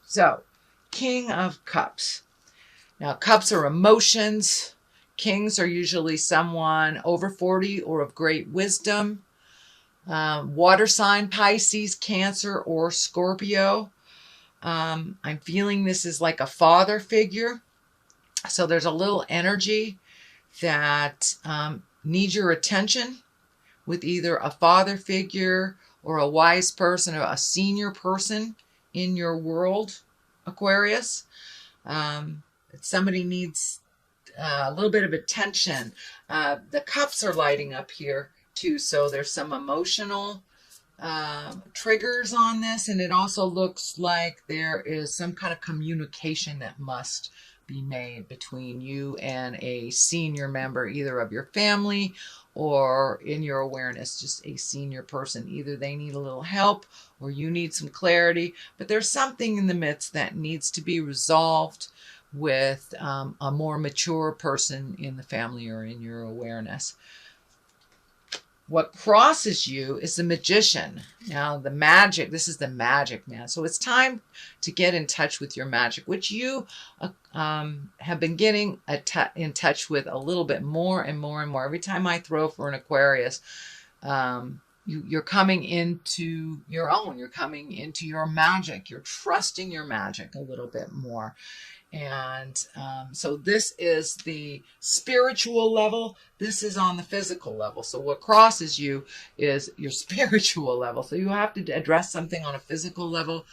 So, King of Cups. Now, cups are emotions. Kings are usually someone over 40 or of great wisdom. Water sign, Pisces, Cancer, or Scorpio. I'm feeling this is like a father figure. So there's a little energy that needs your attention with either a father figure or a wise person or a senior person in your world, Aquarius. Somebody needs a little bit of attention. The cups are lighting up here too, so there's some emotional triggers on this, and it also looks like there is some kind of communication that must be made between you and a senior member, either of your family or in your awareness, just a senior person. Either they need a little help or you need some clarity, but there's something in the midst that needs to be resolved with a more mature person in the family or in your awareness. What crosses you is the Magician. Now, the magic, this is the magic man. So it's time to get in touch with your magic, which you have been getting in touch with a little bit more and more and more. Every time I throw for an Aquarius, you're coming into your own. You're coming into your magic. You're trusting your magic a little bit more. And so this is the spiritual level. This is on the physical level. So what crosses you is your spiritual level. So you have to address something on a physical level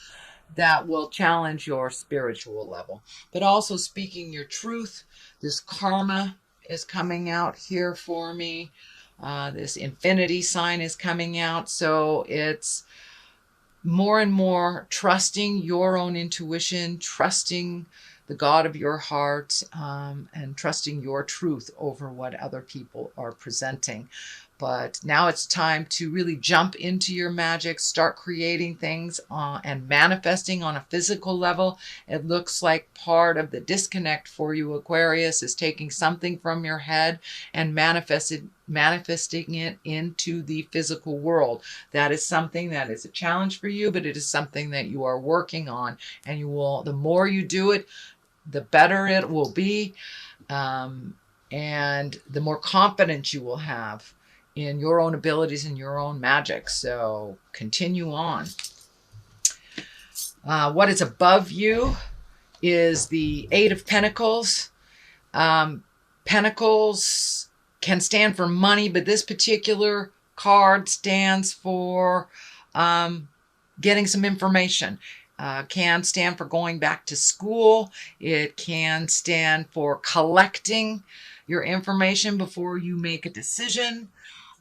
that will challenge your spiritual level. But also speaking your truth. This karma is coming out here for me. This infinity sign is coming out. So it's more and more trusting your own intuition, trusting the God of your heart, and trusting your truth over what other people are presenting. But now it's time to really jump into your magic, start creating things and manifesting on a physical level. It looks like part of the disconnect for you, Aquarius, is taking something from your head and manifesting it into the physical world. That is something that is a challenge for you, but it is something that you are working on. And you will, the more you do it, the better it will be, and the more confidence you will have in your own abilities and your own magic. So continue on. What is above you is the Eight of Pentacles. Pentacles can stand for money, but this particular card stands for getting some information. Can stand for going back to school. It can stand for collecting your information before you make a decision.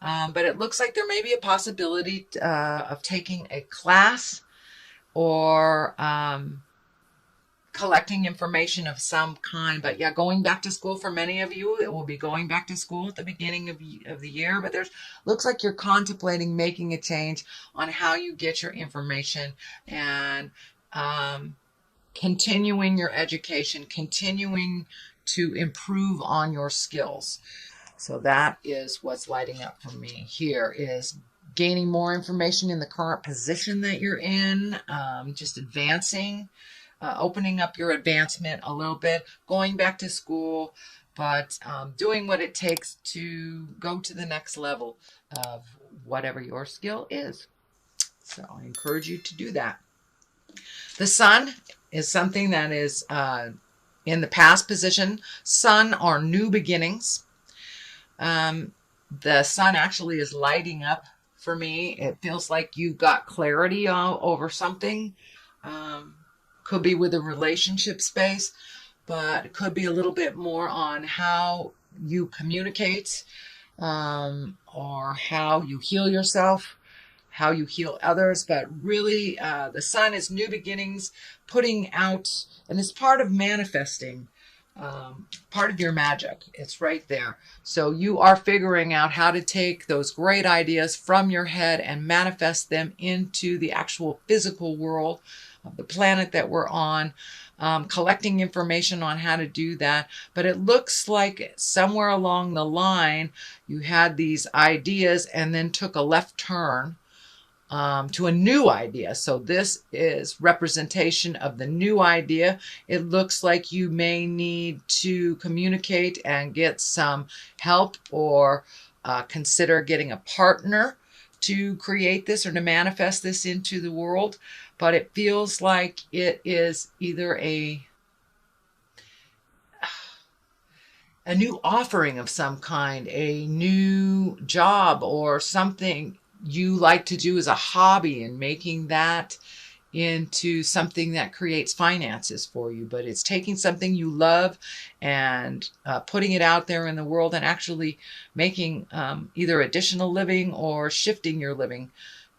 But it looks like there may be a possibility of taking a class or collecting information of some kind. But yeah, going back to school for many of you, it will be going back to school at the beginning of the year. But there's looks like you're contemplating making a change on how you get your information and continuing your education, continuing to improve on your skills. So that is what's lighting up for me here, is gaining more information in the current position that you're in, just advancing, opening up your advancement a little bit, going back to school, but doing what it takes to go to the next level of whatever your skill is. So I encourage you to do that. The Sun is something that is in the past position. Sun are new beginnings. The Sun actually is lighting up for me. It feels like you got clarity over something. Could be with a relationship space, but it could be a little bit more on how you communicate, or how you heal yourself, how you heal others. But really, the Sun is new beginnings, putting out, and it's part of manifesting, part of your magic. It's right there. So you are figuring out how to take those great ideas from your head and manifest them into the actual physical world of the planet that we're on, collecting information on how to do that. But it looks like somewhere along the line, you had these ideas and then took a left turn to a new idea. So this is representation of the new idea. It looks like you may need to communicate and get some help, or consider getting a partner to create this or to manifest this into the world. But it feels like it is either a new offering of some kind, a new job, or something you like to do as a hobby, and making that into something that creates finances for you. But it's taking something you love and putting it out there in the world, and actually making either additional living or shifting your living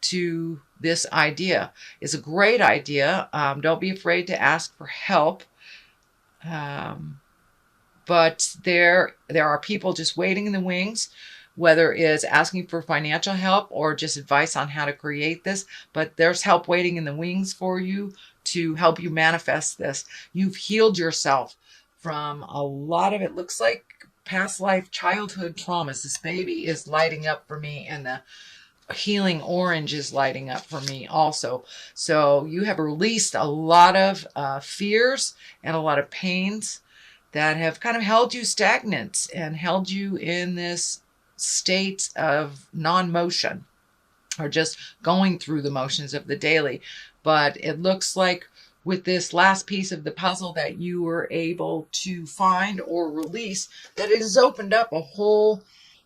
to this idea. It's a great idea. Don't be afraid to ask for help. But there are people just waiting in the wings, whether it's asking for financial help or just advice on how to create this. But there's help waiting in the wings for you to help you manifest this. You've healed yourself from a lot of, it looks like, past life childhood traumas. This baby is lighting up for me, and the healing orange is lighting up for me also. So you have released a lot of fears and a lot of pains that have kind of held you stagnant and held you in this state of non-motion, or just going through the motions of the daily. But it looks like with this last piece of the puzzle that you were able to find or release, that it has opened up a whole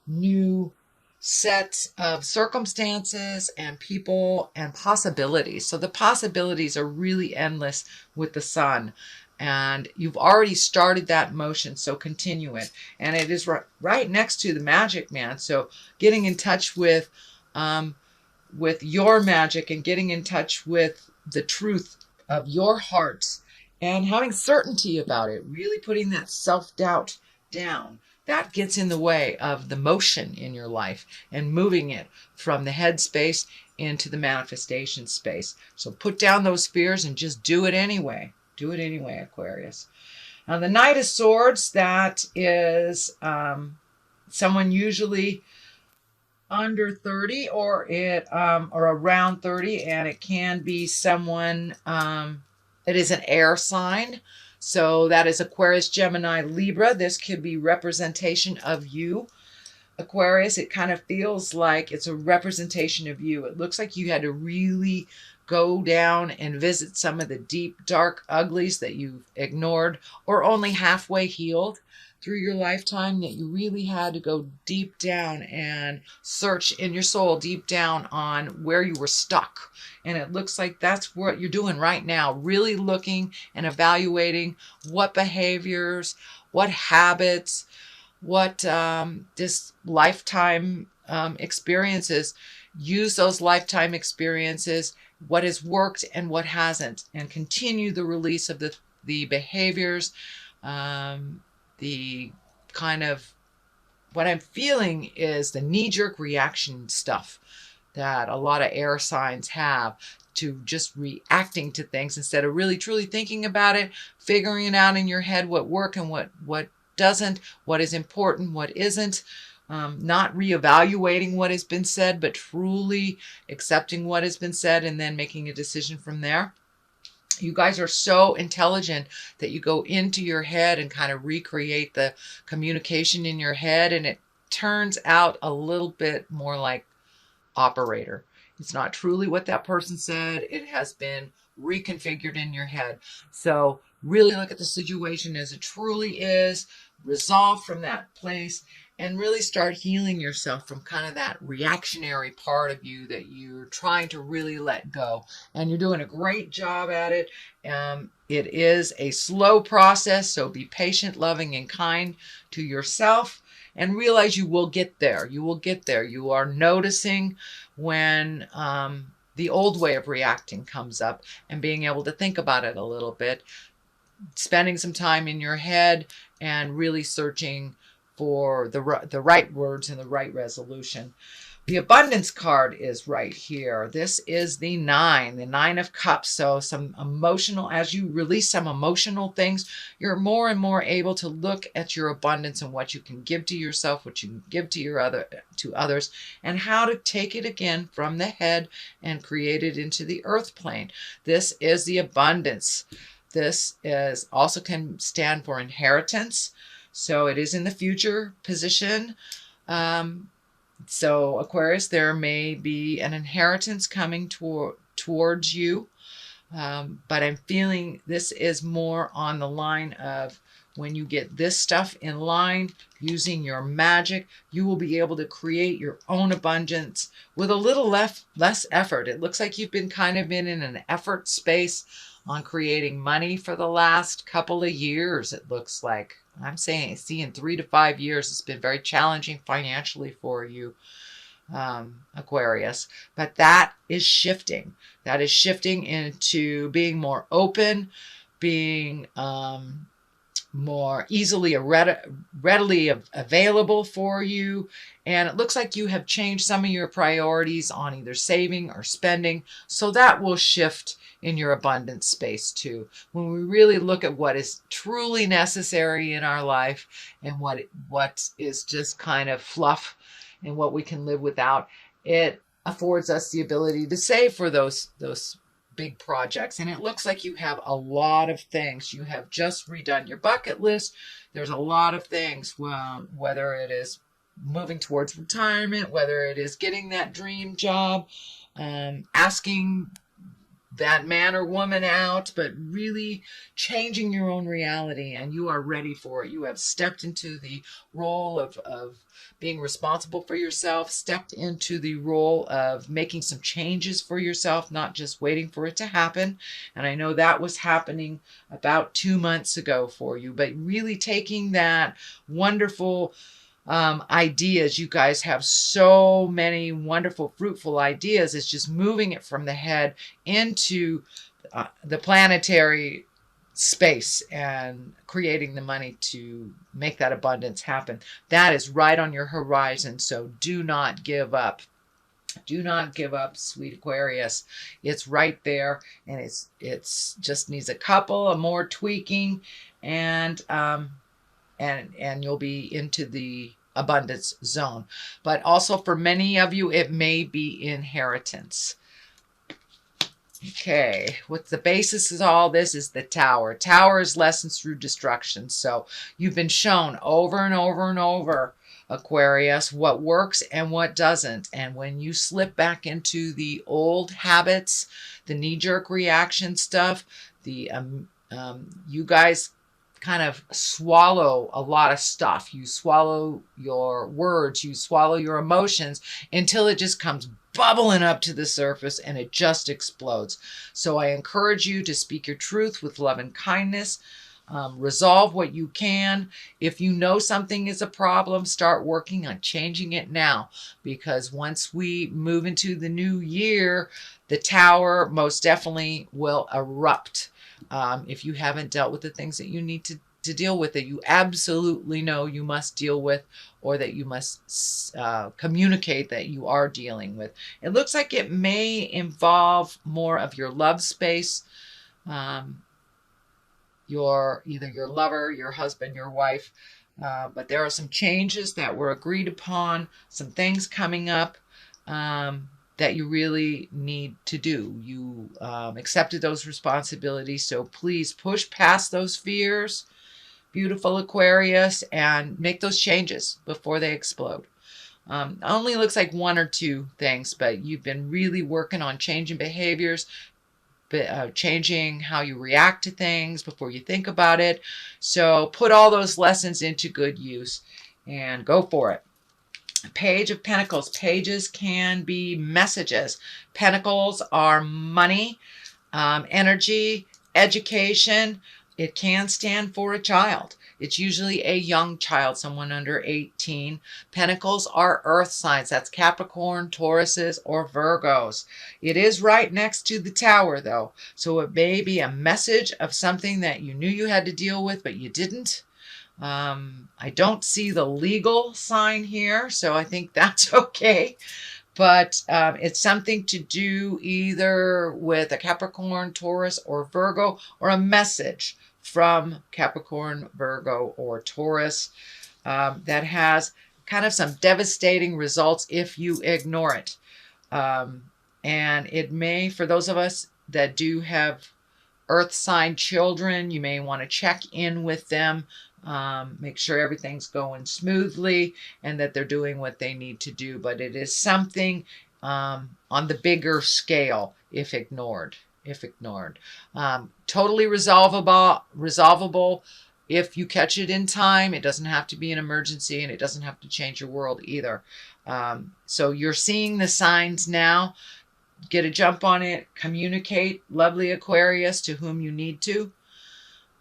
new set of circumstances and people and possibilities. So the possibilities are really endless with the sun. And you've already started that motion, so continue it. And it is right next to the magic man. So getting in touch with your magic, and getting in touch with the truth of your heart, and having certainty about it, really putting that self-doubt down. That gets in the way of the motion in your life and moving it from the head space into the manifestation space. So put down those fears and just do it anyway. Do it anyway, Aquarius. Now, the Knight of Swords, that is someone usually under 30 or around 30, and it can be someone that is an air sign. So that is Aquarius, Gemini, Libra. This could be representation of you, Aquarius. It kind of feels like it's a representation of you. It looks like you had to really go down and visit some of the deep, dark uglies that you've ignored or only halfway healed through your lifetime, that you really had to go deep down and search in your soul deep down on where you were stuck. And it looks like that's what you're doing right now, really looking and evaluating what behaviors, what habits, what this lifetime experiences. Use those lifetime experiences, what has worked and what hasn't, and continue the release of the behaviors, the kind of, what I'm feeling is the knee-jerk reaction stuff that a lot of air signs have, to just reacting to things instead of really truly thinking about it, figuring it out in your head what worked and what doesn't, what is important, what isn't. Not reevaluating what has been said, but truly accepting what has been said and then making a decision from there. You guys are so intelligent that you go into your head and kind of recreate the communication in your head, and it turns out a little bit more like operator. It's not truly what that person said. It has been reconfigured in your head. So really look at the situation as it truly is, resolve from that place, and really start healing yourself from kind of that reactionary part of you that you're trying to really let go. And you're doing a great job at it. It is a slow process, so be patient, loving, and kind to yourself, and realize you will get there. You will get there. You are noticing when the old way of reacting comes up, and being able to think about it a little bit, spending some time in your head and really searching for the right words and the right resolution. The abundance card is right here. This is the Nine of Cups. So some emotional, as you release some emotional things, you're more and more able to look at your abundance and what you can give to yourself, what you can give to others, and how to take it again from the head and create it into the earth plane. This is the abundance. This is also can stand for inheritance. So it is in the future position. So Aquarius, there may be an inheritance coming towards you. But I'm feeling this is more on the line of when you get this stuff in line, using your magic, you will be able to create your own abundance with a little less effort. It looks like you've been kind of in an effort space on creating money for the last couple of years, it looks like. I'm seeing 3 to 5 years. It's been very challenging financially for you, Aquarius. But that is shifting. That is shifting into being more open, being more easily readily available for you. And it looks like you have changed some of your priorities on either saving or spending. So that will shift in your abundance space too. When we really look at what is truly necessary in our life and what is just kind of fluff and what we can live without, it affords us the ability to save for those big projects. And it looks like you have a lot of things. You have just redone your bucket list. There's a lot of things, whether it is moving towards retirement, whether it is getting that dream job, asking that man or woman out, but really changing your own reality, and you are ready for it. You have stepped into the role of being responsible for yourself, stepped into the role of making some changes for yourself, not just waiting for it to happen. And I know that was happening about 2 months ago for you, but really taking that wonderful ideas. You guys have so many wonderful, fruitful ideas. It's just moving it from the head into the planetary space and creating the money to make that abundance happen. That is right on your horizon. So do not give up. Do not give up, sweet Aquarius. It's right there, and it's just needs a couple of more tweaking, and you'll be into the abundance zone. But also for many of you, it may be inheritance. Okay, what the basis of all this is the Tower. Tower is lessons through destruction. So you've been shown over and over and over, Aquarius, what works and what doesn't. And when you slip back into the old habits, the knee-jerk reaction stuff, you guys kind of swallow a lot of stuff. You swallow your words, you swallow your emotions until it just comes bubbling up to the surface and it just explodes. So I encourage you to speak your truth with love and kindness. Resolve what you can. If you know something is a problem, start working on changing it now, because once we move into the new year, the Tower most definitely will erupt. If you haven't dealt with the things that you need to deal with, that you absolutely know you must deal with, or that you must communicate that you are dealing with. It looks like it may involve more of your love space, either your lover, your husband, your wife, but there are some changes that were agreed upon, some things coming up that you really need to do. You accepted those responsibilities, so please push past those fears, beautiful Aquarius, and make those changes before they explode. Only looks like 1 or 2 things, but you've been really working on changing behaviors, changing how you react to things before you think about it. So put all those lessons into good use and go for it. Page of Pentacles. Pages can be messages. Pentacles are money, energy, education. It can stand for a child. It's usually a young child, someone under 18. Pentacles are earth signs. That's Capricorn, Tauruses, or Virgos. It is right next to the Tower, though. So it may be a message of something that you knew you had to deal with, but you didn't. I don't see the legal sign here, so I think that's okay. but it's something to do either with a Capricorn, Taurus, or Virgo, or a message from Capricorn, Virgo, or Taurus that has kind of some devastating results if you ignore it. And it may, for those of us that do have earth sign children, you may want to check in with them, make sure everything's going smoothly and that they're doing what they need to do. But it is something on the bigger scale if ignored. Totally resolvable if you catch it in time. It doesn't have to be an emergency, and it doesn't have to change your world either. So you're seeing the signs now. Get a jump on it. Communicate, lovely Aquarius, to whom you need to.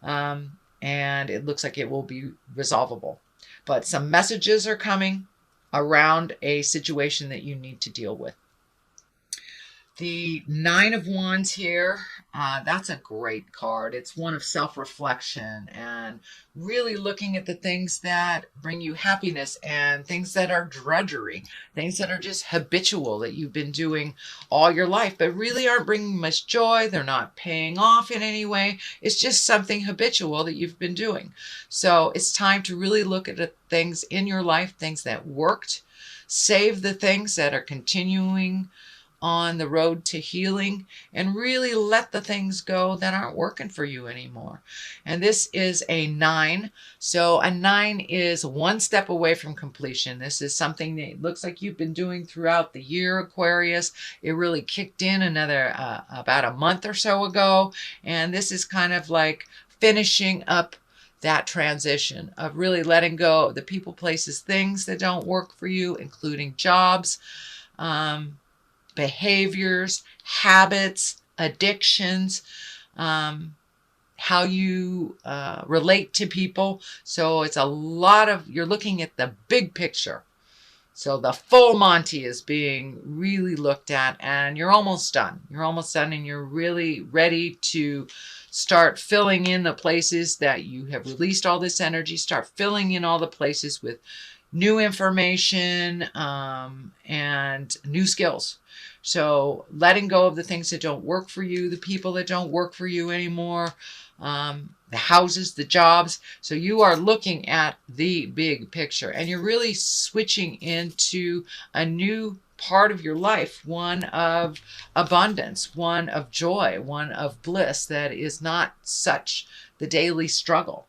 And it looks like it will be resolvable. But some messages are coming around a situation that you need to deal with. The Nine of Wands here, that's a great card. It's one of self-reflection and really looking at the things that bring you happiness and things that are drudgery, things that are just habitual that you've been doing all your life, but really aren't bringing much joy. They're not paying off in any way. It's just something habitual that you've been doing. So it's time to really look at the things in your life, things that worked, save the things that are continuing on the road to healing, and really let the things go that aren't working for you anymore. And this is a 9. So a 9 is one step away from completion. This is something that looks like you've been doing throughout the year, Aquarius. It really kicked in another about a month or so ago. And this is kind of like finishing up that transition of really letting go of the people, places, things that don't work for you, including jobs, behaviors, habits, addictions, how you relate to people. So it's a lot of, you're looking at the big picture. So the full Monty is being really looked at, and you're almost done. You're almost done, and you're really ready to start filling in the places that you have released all this energy. Start filling in all the places with new information and new skills. So letting go of the things that don't work for you, the people that don't work for you anymore, the houses, the jobs. So you are looking at the big picture, and you're really switching into a new part of your life, one of abundance, one of joy, one of bliss that is not such the daily struggle.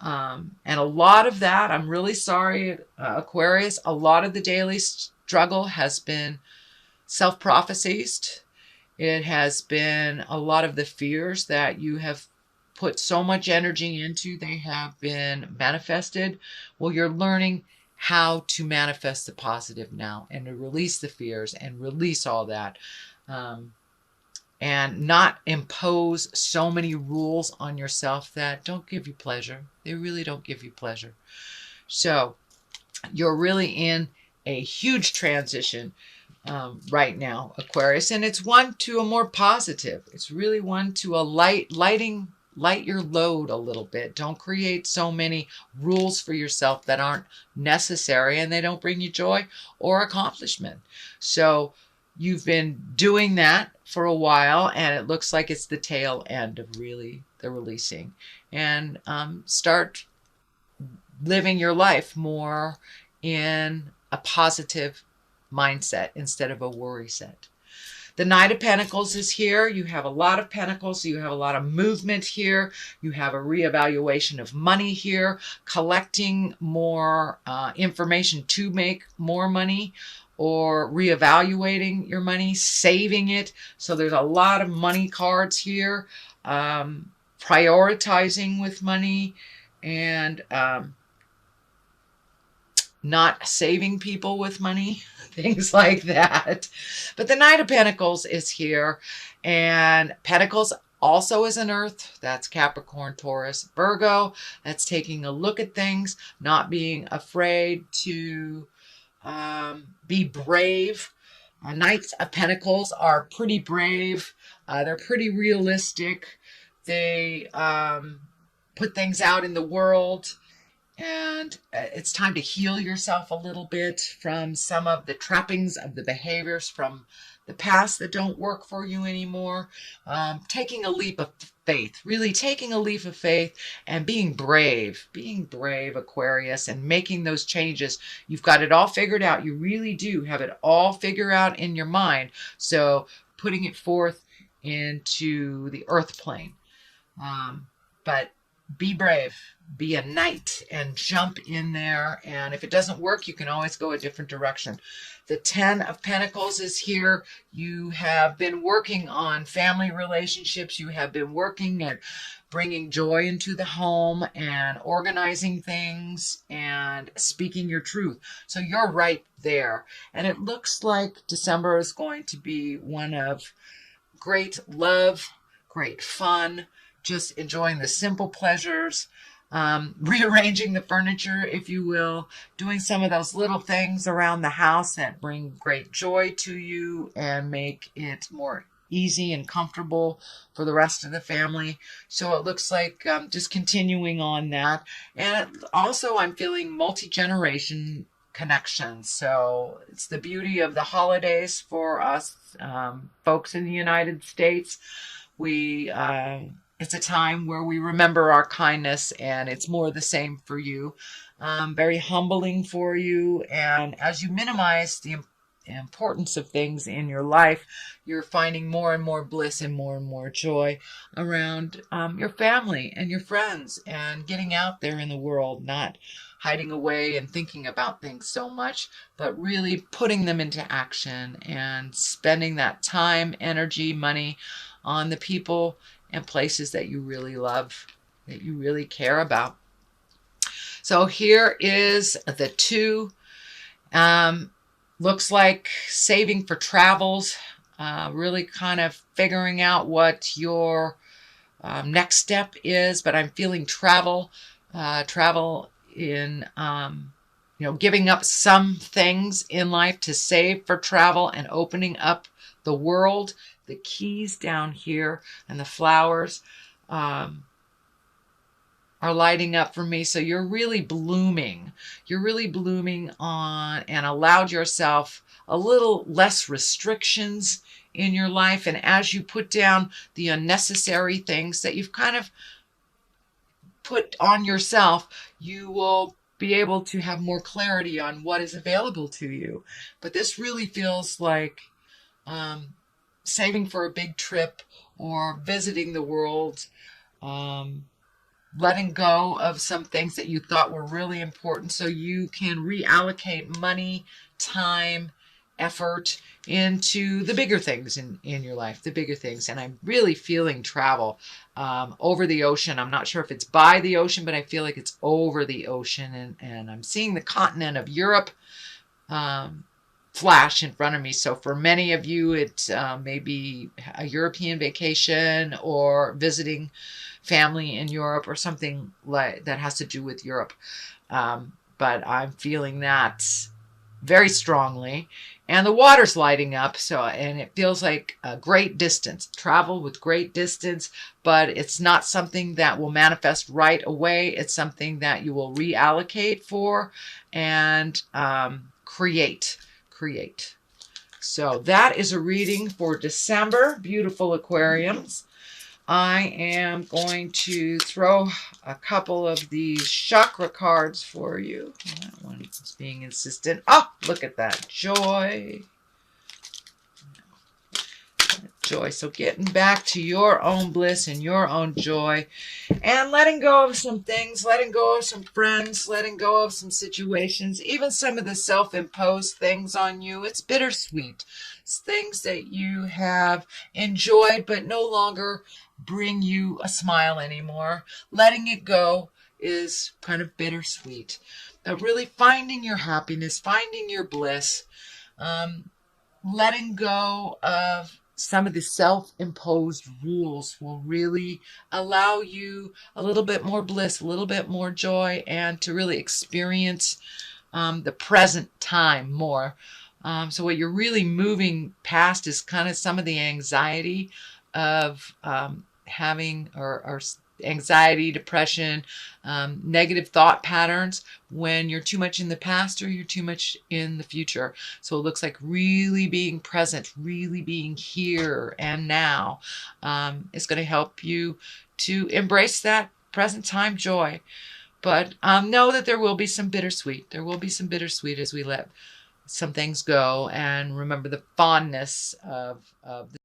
And a lot of that, I'm really sorry, Aquarius, a lot of the daily struggle has been self-prophesied. It has been a lot of the fears that you have put so much energy into, they have been manifested. Well, you're learning how to manifest the positive now and to release the fears and release all that. And not impose so many rules on yourself that don't give you pleasure. They really don't give you pleasure. So you're really in a huge transition right now, Aquarius, and it's one to a more positive. It's really one to a light your load a little bit. Don't create so many rules for yourself that aren't necessary and they don't bring you joy or accomplishment. So you've been doing that for a while, and it looks like it's the tail end of really the releasing. And start living your life more in a positive mindset instead of a worry set. The Knight of Pentacles is here. You have a lot of pentacles. So you have a lot of movement here. You have a reevaluation of money here, collecting more information to make more money, or reevaluating your money, saving it. So there's a lot of money cards here, prioritizing with money, and not saving people with money, things like that. But the Knight of Pentacles is here, and Pentacles also is an earth. That's Capricorn, Taurus, Virgo. That's taking a look at things, not being afraid to be brave. Knights of Pentacles are pretty brave. They're pretty realistic. They put things out in the world And it's time to heal yourself a little bit from some of the trappings of the behaviors from the past that don't work for you anymore. Taking a leap of faith, really taking a leap of faith and being brave, Aquarius, and making those changes. You've got it all figured out. You really do have it all figured out in your mind. So putting it forth into the earth plane. But be brave, be a knight and jump in there. And if it doesn't work, you can always go a different direction. The 10 of Pentacles is here. You have been working on family relationships. You have been working at bringing joy into the home and organizing things and speaking your truth. So you're right there. And it looks like December is going to be one of great love, great fun, just enjoying the simple pleasures, rearranging the furniture, if you will, doing some of those little things around the house that bring great joy to you and make it more easy and comfortable for the rest of the family. So it looks like just continuing on that. And also I'm feeling multi-generation connections. So it's the beauty of the holidays for us folks in the United States. It's a time where we remember our kindness, and it's more the same for you. Very humbling for you. And as you minimize the importance of things in your life, you're finding more and more bliss and more joy around your family and your friends and getting out there in the world, not hiding away and thinking about things so much, but really putting them into action and spending that time, energy, money on the people and places that you really love, that you really care about. So here is the 2. Looks like saving for travels, really kind of figuring out what your next step is. But I'm feeling travel in, giving up some things in life to save for travel and opening up the world. The keys down here and the flowers are lighting up for me. So you're really blooming. You're really blooming on and allowed yourself a little less restrictions in your life. And as you put down the unnecessary things that you've kind of put on yourself, you will be able to have more clarity on what is available to you. But this really feels like saving for a big trip or visiting the world, letting go of some things that you thought were really important so you can reallocate money, time, effort into the bigger things in your life, the bigger things. And I'm really feeling travel over the ocean. I'm not sure if it's by the ocean, but I feel like it's over the ocean. And I'm seeing the continent of Europe flash in front of me. So for many of you, it may be a European vacation or visiting family in Europe or something like that has to do with Europe. But I'm feeling that very strongly. And the water's lighting up, and it feels like a great distance, travel with great distance, but it's not something that will manifest right away. It's something that you will reallocate for and create. So that is a reading for December, beautiful Aquarians. I am going to throw a couple of these chakra cards for you. That one is being insistent. Oh, look at that. Joy. Joy. So getting back to your own bliss and your own joy and letting go of some things, letting go of some friends, letting go of some situations, even some of the self-imposed things on you. It's bittersweet. It's things that you have enjoyed but no longer bring you a smile anymore. Letting it go is kind of bittersweet. But really finding your happiness, finding your bliss, letting go of some of the self-imposed rules will really allow you a little bit more bliss, a little bit more joy, and to really experience the present time more. So what you're really moving past is kind of some of the anxiety of having or anxiety, depression, negative thought patterns when you're too much in the past or you're too much in the future. So it looks like really being present, really being here and now is going to help you to embrace that present time joy. But know that there will be some bittersweet. There will be some bittersweet as we let some things go and remember the fondness of the